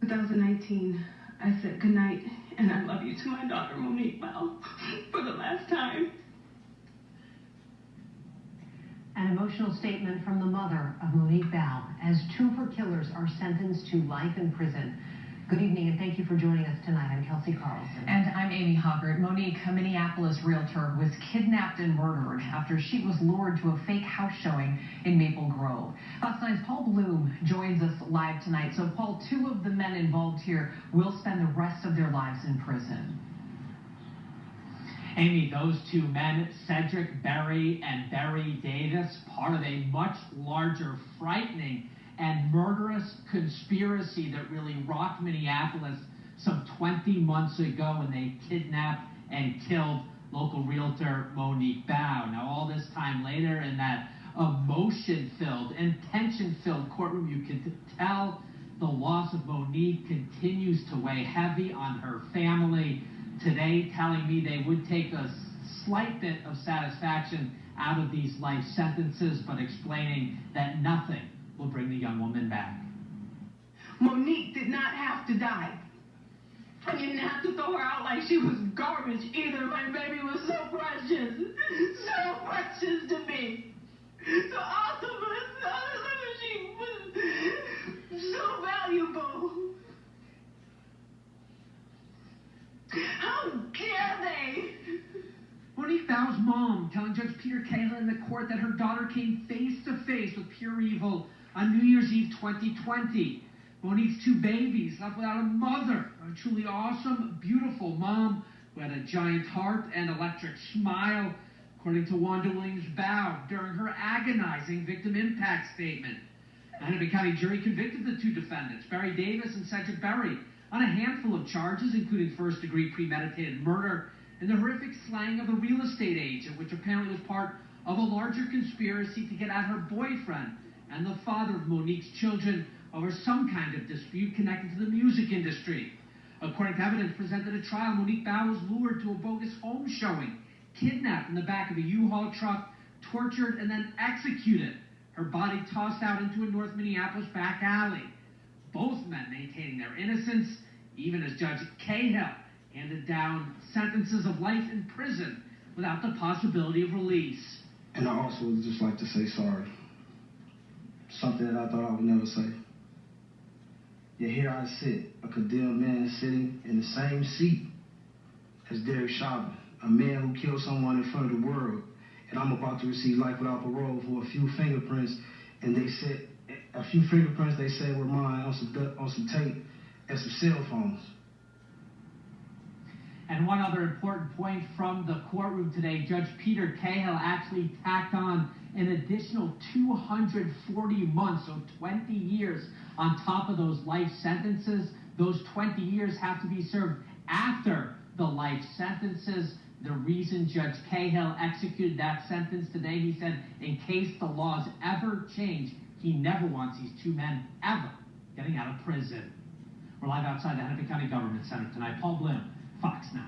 2019, I said goodnight and I love you to my daughter, Monique Bell, for the last time. An emotional statement from the mother of Monique Bell as two of her killers are sentenced to life in prison. Good evening and thank you for joining us tonight. I'm Kelsey Carlson. And I'm Amy Hoggart. Monique, a Minneapolis realtor, was kidnapped and murdered after she was lured to a fake house showing in Maple Grove. Fox 9's Paul Bloom joins us live tonight. So, Paul, two of the men involved here will spend the rest of their lives in prison. Amy, those two men, Cedric Berry and Barry Davis, part of a much larger, frightening and murderous conspiracy that really rocked Minneapolis some 20 months ago when they kidnapped and killed local realtor Monique Bell. Now, all this time later, in that emotion-filled and tension-filled courtroom, you can tell the loss of Monique continues to weigh heavy on her family. Today, telling me they would take a slight bit of satisfaction out of these life sentences, but explaining that nothing will bring the young woman back. Monique did not have to die. I didn't have to throw her out like she was garbage either. My baby was so precious to me. So awesome, she was so valuable. How dare they? Monique Bell's mom telling Judge Peter Cahill in the court that her daughter came face to face with pure evil on New Year's Eve 2020. Monique's two babies left without a mother, a truly awesome, beautiful mom who had a giant heart and electric smile, according to Wanda Williams-Bell during her agonizing victim impact statement. The Hennepin County jury convicted the two defendants, Barry Davis and Cedric Berry, on a handful of charges, including first-degree premeditated murder and the horrific slaying of a real estate agent, which apparently was part of a larger conspiracy to get at her boyfriend and the father of Monique's children over some kind of dispute connected to the music industry. According to evidence presented at trial, Monique Bell was lured to a bogus home showing, kidnapped in the back of a U-Haul truck, tortured, and then executed. Her body tossed out into a North Minneapolis back alley. Both men maintaining their innocence, even as Judge Cahill handed down sentences of life in prison without the possibility of release. And I also would just like to say sorry. Something that I thought I would never say. Yet here I sit, a condemned man sitting in the same seat as Derek Chauvin, a man who killed someone in front of the world, and I'm about to receive life without parole for a few fingerprints, and they said, they said were mine on some tape and some cell phones. And one other important point from the courtroom today, Judge Peter Cahill actually tacked on an additional 240 months, so 20 years on top of those life sentences. Those 20 years have to be served after the life sentences. The reason Judge Cahill executed that sentence today, he said, in case the laws ever change, he never wants these two men ever getting out of prison. We're live outside the Hennepin County Government Center tonight. Paul Bloom, Fox 9.